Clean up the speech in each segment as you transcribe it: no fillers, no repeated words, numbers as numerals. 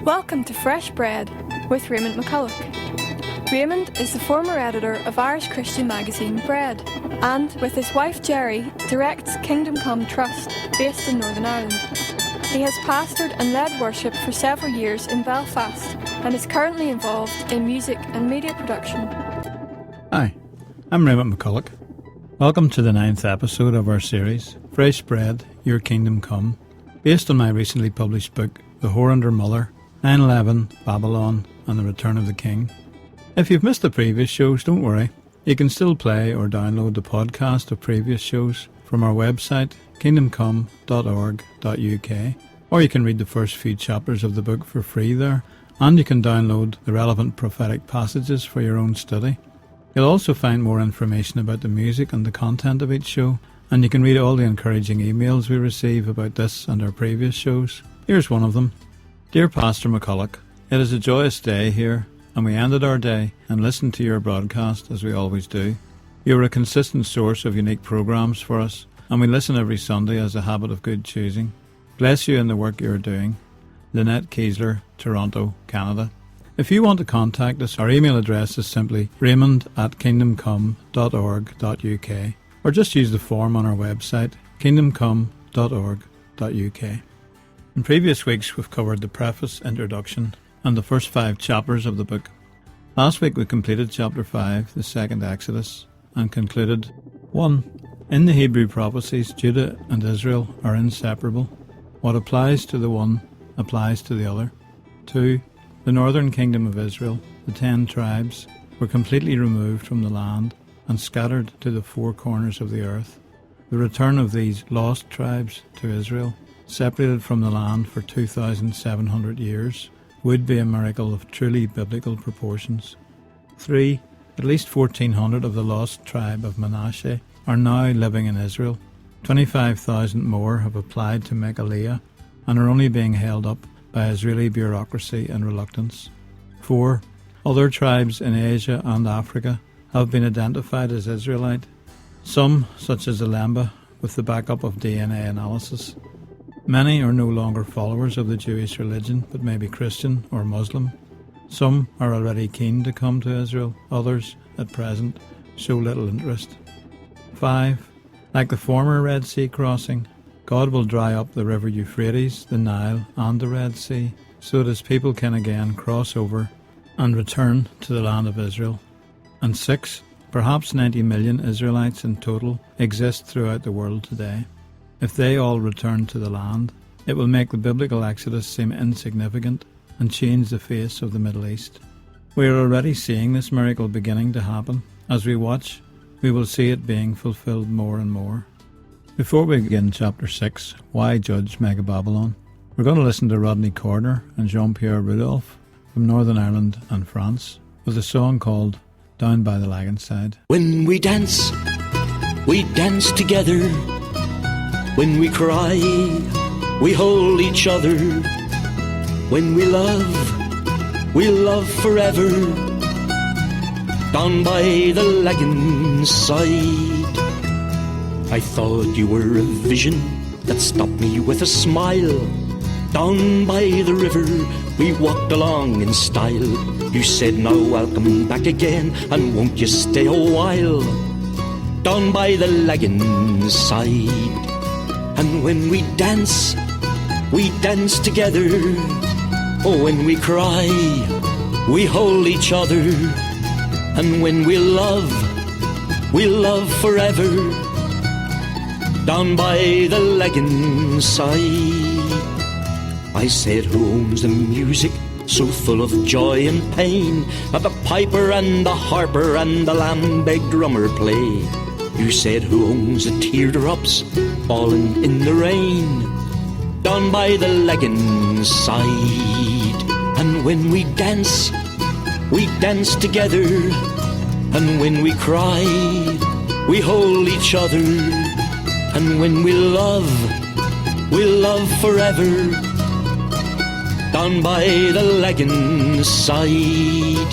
Welcome to Fresh Bread with Raymond McCulloch. Raymond is the former editor of Irish Christian magazine Bread, and with his wife Jerry directs Kingdom Come Trust, based in Northern Ireland. He has pastored and led worship for several years in Belfast and is currently involved in music and media production. Hi, I'm Raymond McCulloch. Welcome to the 9th episode of our series, Fresh Bread, Your Kingdom Come, based on my recently published book, The Whore and Her Mother, 9/11, Babylon, and the Return of the King. If you've missed the previous shows, don't worry. You can still play or download the podcast of previous shows from our website, kingdomcome.org.uk, or you can read the first few chapters of the book for free there, and you can download the relevant prophetic passages for your own study. You'll also find more information about the music and the content of each show, and you can read all the encouraging emails we receive about this and our previous shows. Here's one of them. Dear Pastor McCulloch, it is a joyous day here, and we ended our day and listened to your broadcast as we always do. You are a consistent source of unique programs for us, and we listen every Sunday as a habit of good choosing. Bless you in the work you are doing. Lynette Kiesler, Toronto, Canada. If you want to contact us, our email address is simply raymond@kingdomcome.org.uk, or just use the form on our website, kingdomcome.org.uk. In previous weeks we've covered the preface, introduction, and the first 5 chapters of the book. Last week we completed chapter 5, the second Exodus, and concluded 1. In the Hebrew prophecies, Judah and Israel are inseparable. What applies to the one applies to the other. 2. The northern kingdom of Israel, the 10 tribes, were completely removed from the land and scattered to the 4 corners of the earth. The return of these lost tribes to Israel, separated from the land for 2,700 years, would be a miracle of truly biblical proportions. 3. At least 1,400 of the lost tribe of Manasseh are now living in Israel. 25,000 more have applied to make Aliyah and are only being held up by Israeli bureaucracy and reluctance. 4. Other tribes in Asia and Africa have been identified as Israelite, some, such as Alemba, with the backup of DNA analysis. Many are no longer followers of the Jewish religion, but may be Christian or Muslim. Some are already keen to come to Israel, others, at present, show little interest. 5. Like the former Red Sea crossing, God will dry up the river Euphrates, the Nile, and the Red Sea, so that his people can again cross over and return to the land of Israel. And 6. Perhaps 90 million Israelites in total exist throughout the world today. If they all return to the land, it will make the biblical Exodus seem insignificant and change the face of the Middle East. We are already seeing this miracle beginning to happen. As we watch, we will see it being fulfilled more and more. Before we begin chapter 6, Why Judge Mega Babylon? We're going to listen to Rodney Cordner and Jean-Pierre Rudolph from Northern Ireland and France with a song called Down by the Laganside. When we dance together. When we cry, we hold each other. When we love forever. Down by the Laganside. I thought you were a vision that stopped me with a smile. Down by the river, we walked along in style. You said, now welcome back again, and won't you stay a while? Down by the Laganside. And when we dance together. Oh, when we cry, we hold each other. And when we love forever. Down by the Laganside. I said, who owns the music so full of joy and pain that the piper and the harper and the lambic drummer play? You said, who owns the teardrops falling in the rain? Down by the Laganside. And when we dance together. And when we cry, we hold each other. And when we love forever. Down by the Laganside.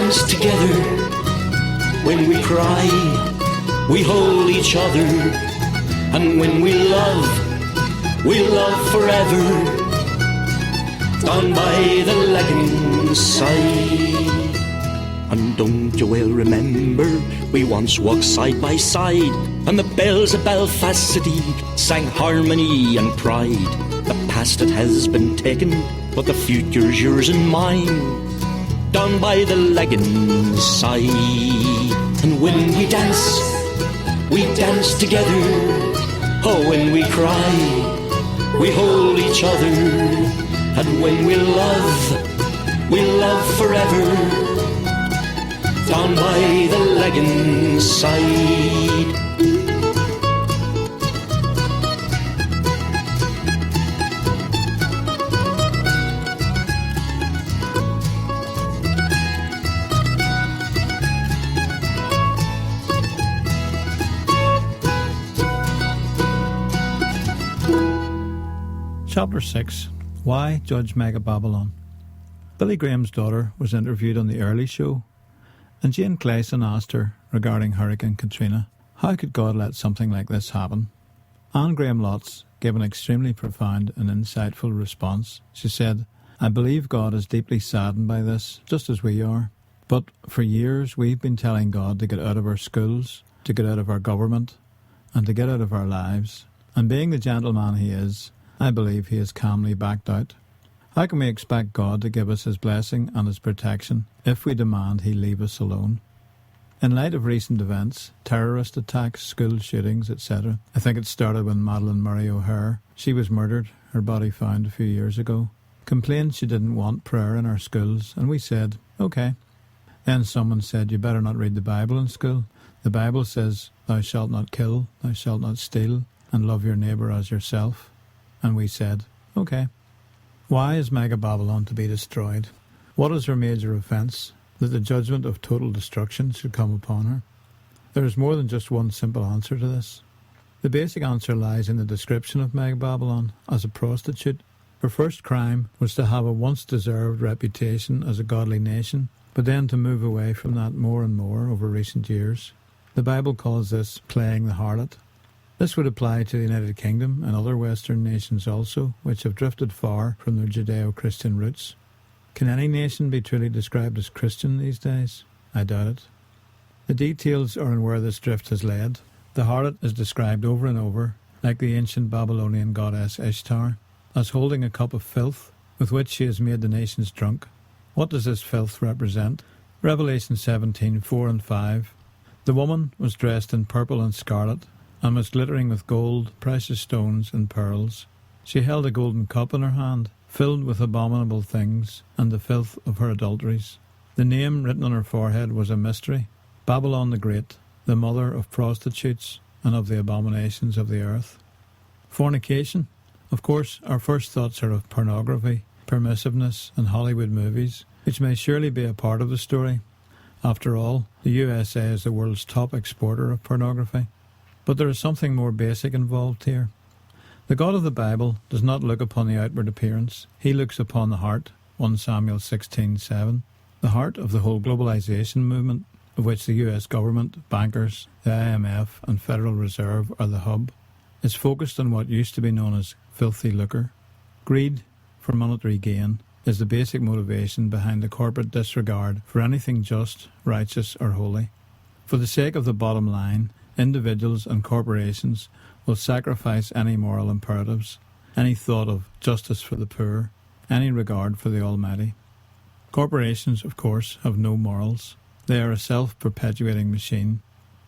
dance together. When we cry, we hold each other. And when we love forever. Down by the Laganside. And don't you well remember, we once walked side by side, and the bells of Belfast City sang harmony and pride. The past it has been taken, but the future's yours and mine. Down by the Laganside. And when we dance together. Oh, when we cry, we hold each other. And when we love forever. Down by the Laganside. Chapter 6. Why Judge Mega Babylon? Billy Graham's daughter was interviewed on the early show, and Jane Clayson asked her regarding Hurricane Katrina, how could God let something like this happen? Anne Graham Lotz gave an extremely profound and insightful response. She said, I believe God is deeply saddened by this, just as we are. But for years we've been telling God to get out of our schools, to get out of our government, and to get out of our lives. And being the gentleman he is, I believe he has calmly backed out. How can we expect God to give us his blessing and his protection if we demand he leave us alone? In light of recent events, terrorist attacks, school shootings, etc., I think it started when Madeleine Murray O'Hare, she was murdered, her body found a few years ago, complained she didn't want prayer in our schools, and we said, okay. Then someone said, you better not read the Bible in school. The Bible says, thou shalt not kill, thou shalt not steal, and love your neighbour as yourself. And we said, okay. Why is Mega Babylon to be destroyed? What is her major offence? That the judgment of total destruction should come upon her? There is more than just one simple answer to this. The basic answer lies in the description of Mega Babylon as a prostitute. Her first crime was to have a once-deserved reputation as a godly nation, but then to move away from that more and more over recent years. The Bible calls this playing the harlot. This would apply to the United Kingdom and other Western nations also, which have drifted far from their Judeo-Christian roots. Can any nation be truly described as Christian these days? I doubt it. The details are in where this drift has led. The harlot is described over and over, like the ancient Babylonian goddess Ishtar, as holding a cup of filth with which she has made the nations drunk. What does this filth represent? Revelation 17:4 and 5. The woman was dressed in purple and scarlet, and was glittering with gold, precious stones, and pearls. She held a golden cup in her hand, filled with abominable things, and the filth of her adulteries. The name written on her forehead was a mystery, Babylon the Great, the mother of prostitutes and of the abominations of the earth. Fornication. Of course, our first thoughts are of pornography, permissiveness, and Hollywood movies, which may surely be a part of the story. After all, the USA is the world's top exporter of pornography. But there is something more basic involved here. The God of the Bible does not look upon the outward appearance. He looks upon the heart, 1 Samuel 16:7. The heart of the whole globalisation movement, of which the US government, bankers, the IMF and Federal Reserve are the hub, is focused on what used to be known as filthy lucre. Greed for monetary gain is the basic motivation behind the corporate disregard for anything just, righteous or holy. For the sake of the bottom line, individuals and corporations will sacrifice any moral imperatives, any thought of justice for the poor, any regard for the Almighty. Corporations, of course, have no morals. They are a self-perpetuating machine.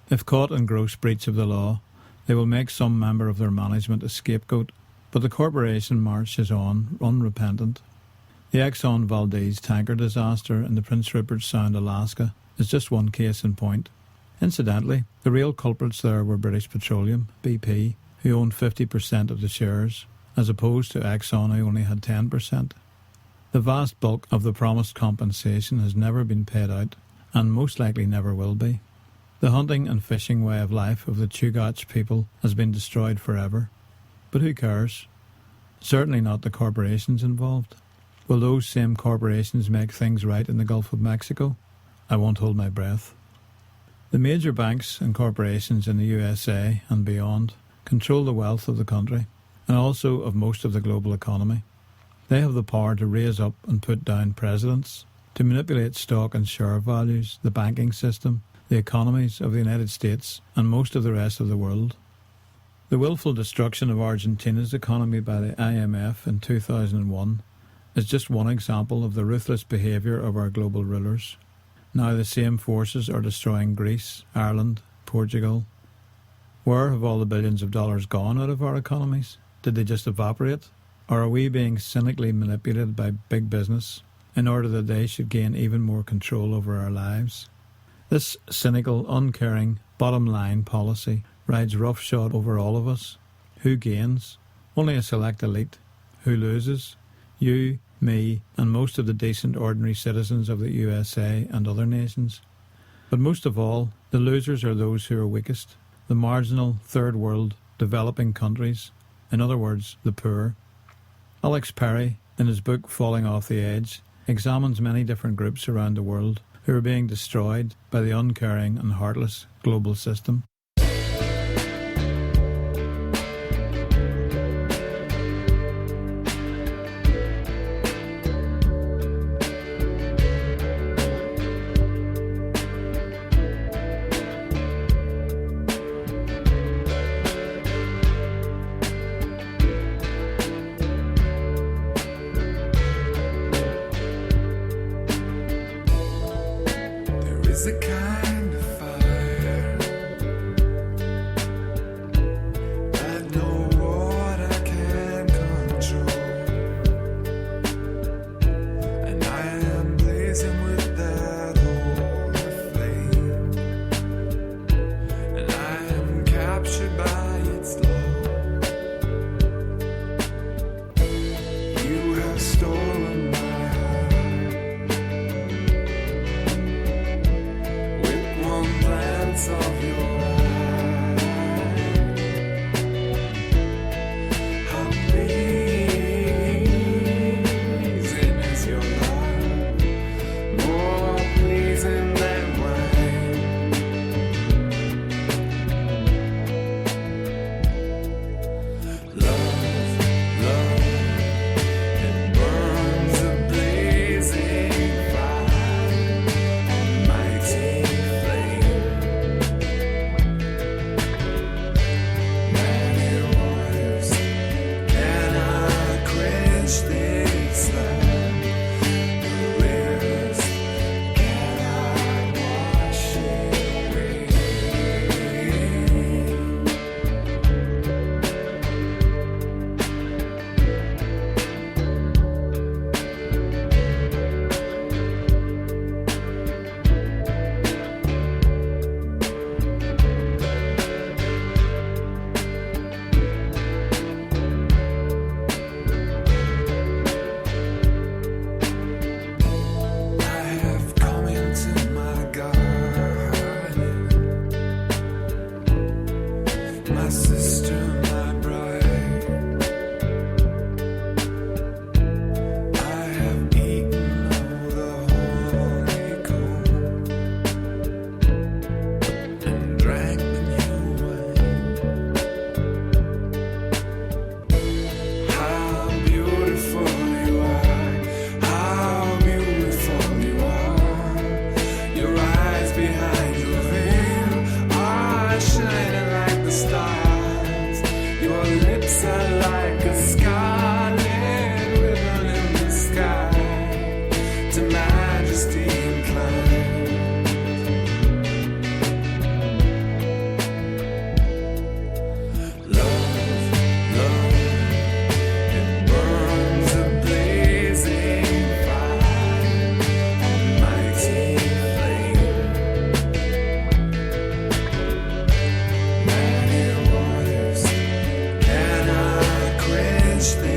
If caught in gross breach of the law, they will make some member of their management a scapegoat, but the corporation marches on, unrepentant. The Exxon Valdez tanker disaster in the Prince Rupert Sound, Alaska, is just one case in point. Incidentally, the real culprits there were British Petroleum, BP, who owned 50% of the shares, as opposed to Exxon, who only had 10%. The vast bulk of the promised compensation has never been paid out, and most likely never will be. The hunting and fishing way of life of the Chugach people has been destroyed forever. But who cares? Certainly not the corporations involved. Will those same corporations make things right in the Gulf of Mexico? I won't hold my breath. The major banks and corporations in the USA and beyond control the wealth of the country and also of most of the global economy. They have the power to raise up and put down presidents, to manipulate stock and share values, the banking system, the economies of the United States and most of the rest of the world. The willful destruction of Argentina's economy by the IMF in 2001 is just one example of the ruthless behaviour of our global rulers. Now the same forces are destroying Greece, Ireland, Portugal. Where have all the billions of dollars gone out of our economies? Did they just evaporate? Or are we being cynically manipulated by big business in order that they should gain even more control over our lives? This cynical, uncaring, bottom-line policy rides roughshod over all of us. Who gains? Only a select elite. Who loses? You, me, and most of the decent ordinary citizens of the USA and other nations. But most of all, the losers are those who are weakest, the marginal, third world, developing countries, in other words, the poor. Alex Perry, in his book Falling Off the Edge, examines many different groups around the world who are being destroyed by the uncaring and heartless global system. Is a kind of fire that no water can control, and I am blazing with that holy flame, and I am captured by its love. You have stolen my heart. Of your eyes, how pleasing is your love, more pleasing than wine. Love, love, it burns a blazing fire, mighty flame. Stay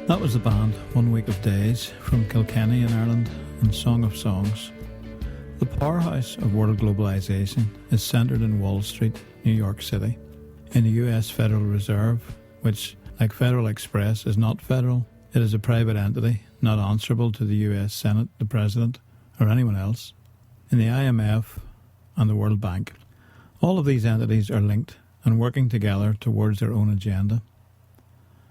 That was the band 1 Week of Days from Kilkenny in Ireland and Song of Songs. The powerhouse of world globalisation is centred in Wall Street, New York City, in the US Federal Reserve, which, like Federal Express, is not federal. It is a private entity, not answerable to the US Senate, the President, or anyone else. In the IMF and the World Bank. All of these entities are linked and working together towards their own agenda.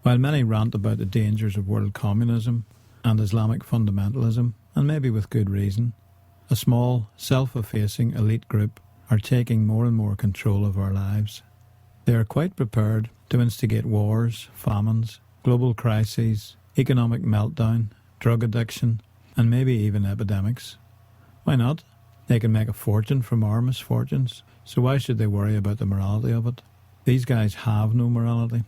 While many rant about the dangers of world communism and Islamic fundamentalism, and maybe with good reason, a small, self-effacing elite group are taking more and more control of our lives. They are quite prepared to instigate wars, famines, global crises, economic meltdown, drug addiction, and maybe even epidemics. Why not? They can make a fortune from our misfortunes, so why should they worry about the morality of it? These guys have no morality.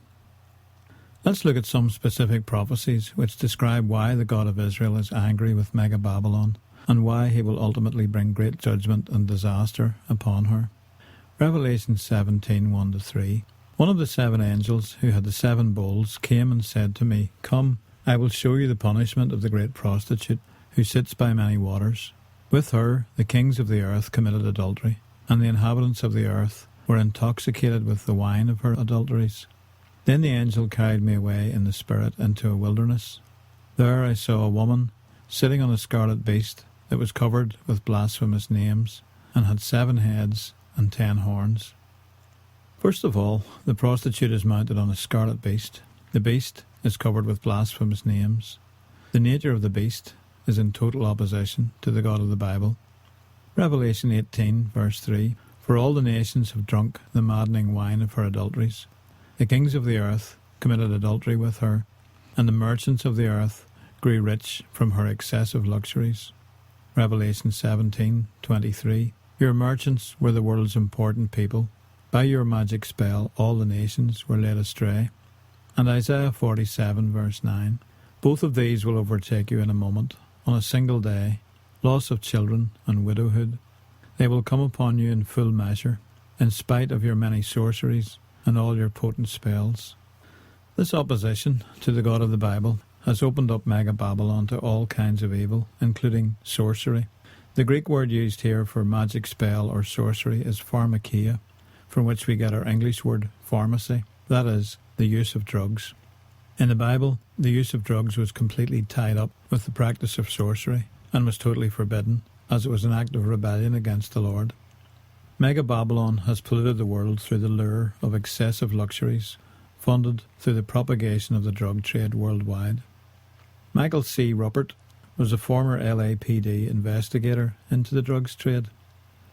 Let's look at some specific prophecies which describe why the God of Israel is angry with Mega Babylon and why he will ultimately bring great judgment and disaster upon her. Revelation 17, 1-3. One of the 7 angels who had the 7 bowls came and said to me, "Come, I will show you the punishment of the great prostitute who sits by many waters. With her the kings of the earth committed adultery, and the inhabitants of the earth were intoxicated with the wine of her adulteries." Then the angel carried me away in the spirit into a wilderness. There I saw a woman sitting on a scarlet beast that was covered with blasphemous names and had 7 heads and 10 horns. First of all, the prostitute is mounted on a scarlet beast. The beast is covered with blasphemous names. The nature of the beast is in total opposition to the God of the Bible. Revelation 18, verse 3, "For all the nations have drunk the maddening wine of her adulteries. The kings of the earth committed adultery with her, and the merchants of the earth grew rich from her excessive luxuries." Revelation 17:23. "Your merchants were the world's important people. By your magic spell all the nations were led astray." And Isaiah 47, verse 9. "Both of these will overtake you in a moment, on a single day, loss of children and widowhood. They will come upon you in full measure, in spite of your many sorceries and all your potent spells." This opposition to the God of the Bible has opened up Mega Babylon to all kinds of evil, including sorcery. The Greek word used here for magic spell or sorcery is pharmakia, from which we get our English word pharmacy, that is, the use of drugs. In the Bible, the use of drugs was completely tied up with the practice of sorcery and was totally forbidden, as it was an act of rebellion against the Lord. Mega Babylon has polluted the world through the lure of excessive luxuries, funded through the propagation of the drug trade worldwide. Michael C. Ruppert was a former LAPD investigator into the drugs trade.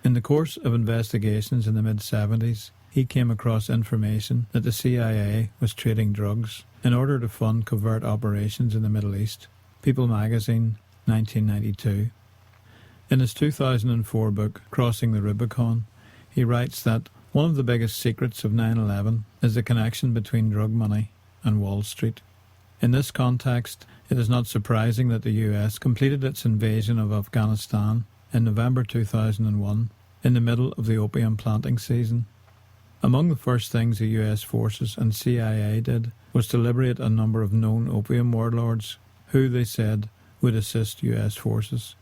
In the course of investigations in the mid-70s, he came across information that the CIA was trading drugs in order to fund covert operations in the Middle East. People magazine, 1992. In his 2004 book, Crossing the Rubicon, he writes that one of the biggest secrets of 9/11 is the connection between drug money and Wall Street. In this context, it is not surprising that the US completed its invasion of Afghanistan in November 2001, in the middle of the opium planting season. Among the first things the US forces and CIA did was to liberate a number of known opium warlords who, they said, would assist US forces.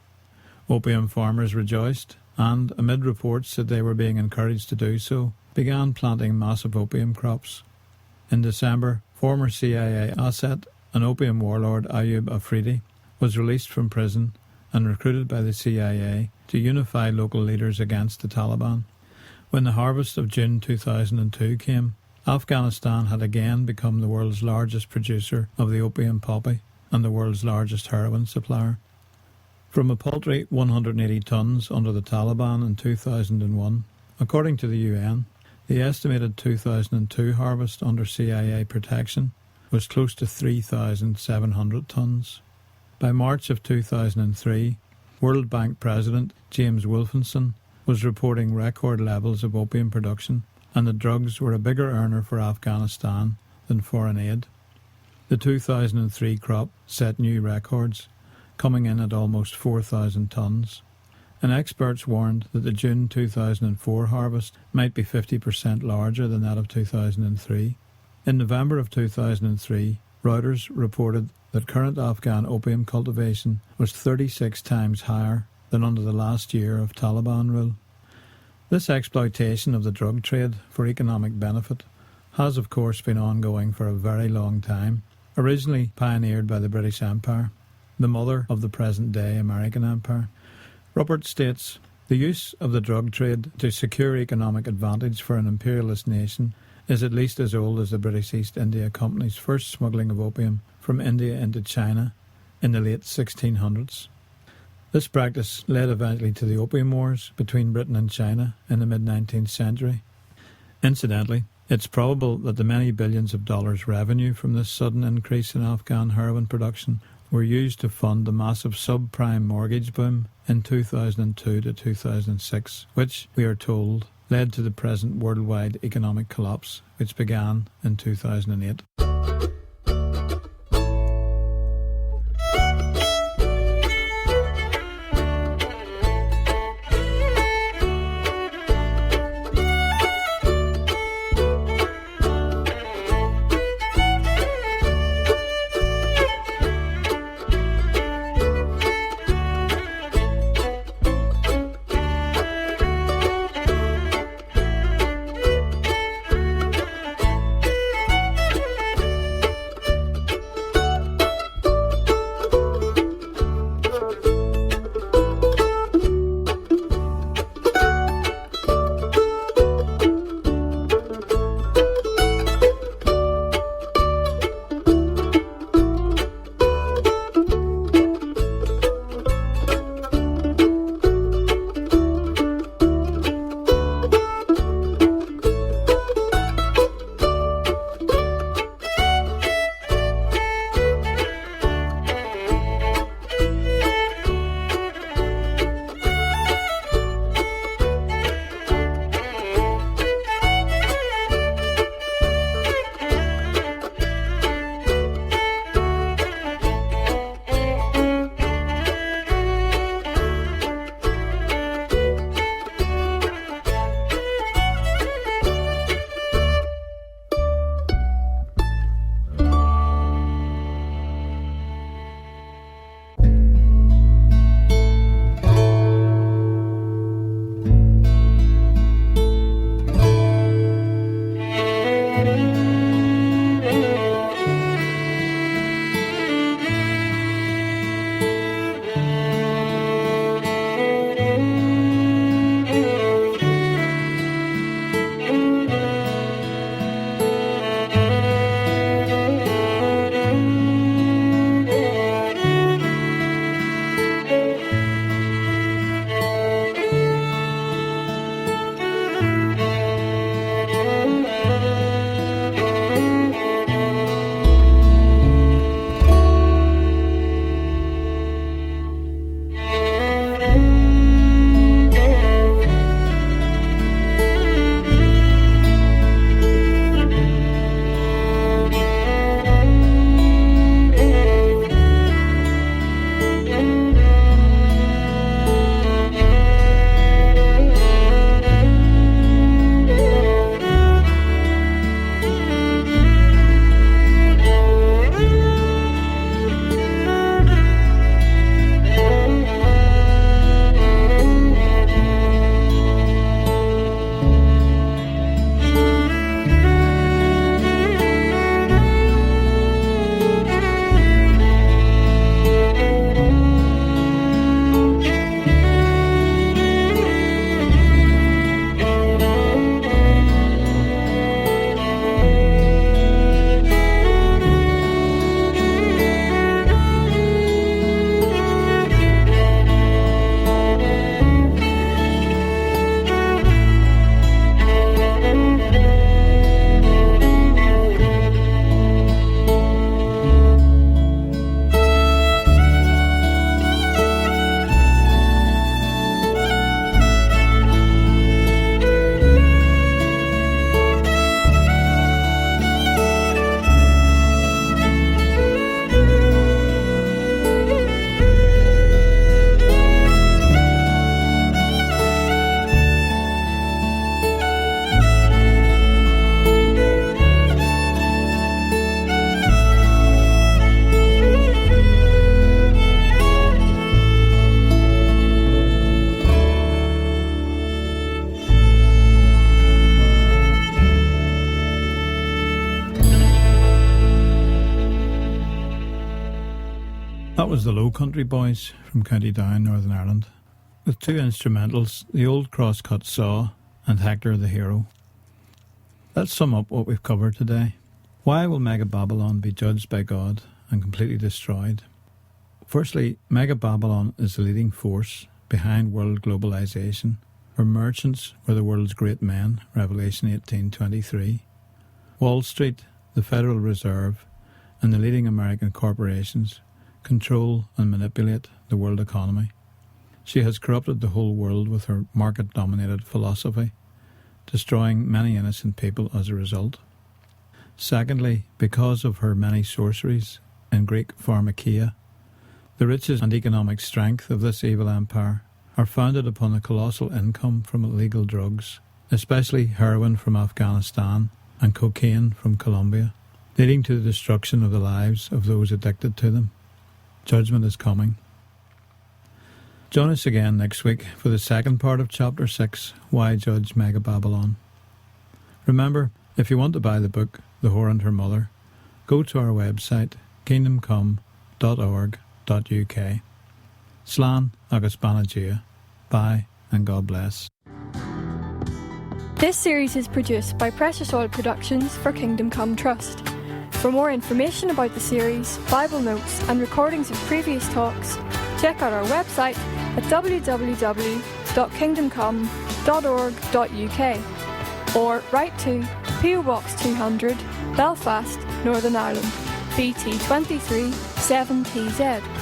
Opium farmers rejoiced, and, amid reports that they were being encouraged to do so, began planting massive opium crops. In December, former CIA asset and opium warlord Ayub Afridi was released from prison and recruited by the CIA to unify local leaders against the Taliban. When the harvest of June 2002 came, Afghanistan had again become the world's largest producer of the opium poppy and the world's largest heroin supplier. From a paltry 180 tons under the Taliban in 2001, according to the UN, the estimated 2002 harvest under CIA protection was close to 3,700 tons. By March of 2003, World Bank President James Wolfensohn was reporting record levels of opium production, and the drugs were a bigger earner for Afghanistan than foreign aid. The 2003 crop set new records, coming in at almost 4,000 tons, and experts warned that the June 2004 harvest might be 50% larger than that of 2003. In November of 2003, Reuters reported that current Afghan opium cultivation was 36 times higher than under the last year of Taliban rule. This exploitation of the drug trade for economic benefit has of course been ongoing for a very long time, originally pioneered by the British Empire, the mother of the present-day American Empire. Rupert states, "The use of the drug trade to secure economic advantage for an imperialist nation is at least as old as the British East India Company's first smuggling of opium from India into China in the late 1600s. This practice led eventually to the Opium Wars between Britain and China in the mid-19th century. Incidentally, it's probable that the many billions of dollars revenue from this sudden increase in Afghan heroin production were used to fund the massive subprime mortgage boom in 2002 to 2006, which, we are told, led to the present worldwide economic collapse, which began in 2008. Low Country Boys from County Down, Northern Ireland, with two instrumentals, the old Crosscut Saw and Hector the Hero. Let's sum up what we've covered today. Why will Mega Babylon be judged by God and completely destroyed? Firstly, Mega Babylon is the leading force behind world globalisation, where merchants were the world's great men, Revelation 18:23. Wall Street, the Federal Reserve, and the leading American corporations control and manipulate the world economy. She has corrupted the whole world with her market-dominated philosophy, destroying many innocent people as a result. Secondly, because of her many sorceries, in Greek pharmakeia, the riches and economic strength of this evil empire are founded upon the colossal income from illegal drugs, especially heroin from Afghanistan and cocaine from Colombia, leading to the destruction of the lives of those addicted to them. Judgment is coming. Join us again next week for the second part of Chapter 6, Why Judge Mega Babylon. Remember, if you want to buy the book, The Whore and Her Mother, go to our website, kingdomcome.org.uk. Slán agus Banadjia. Bye and God bless. This series is produced by Precious Oil Productions for Kingdom Come Trust. For more information about the series, Bible notes and recordings of previous talks, check out our website at www.kingdomcome.org.uk or write to PO Box 200, Belfast, Northern Ireland, BT 23 7TZ.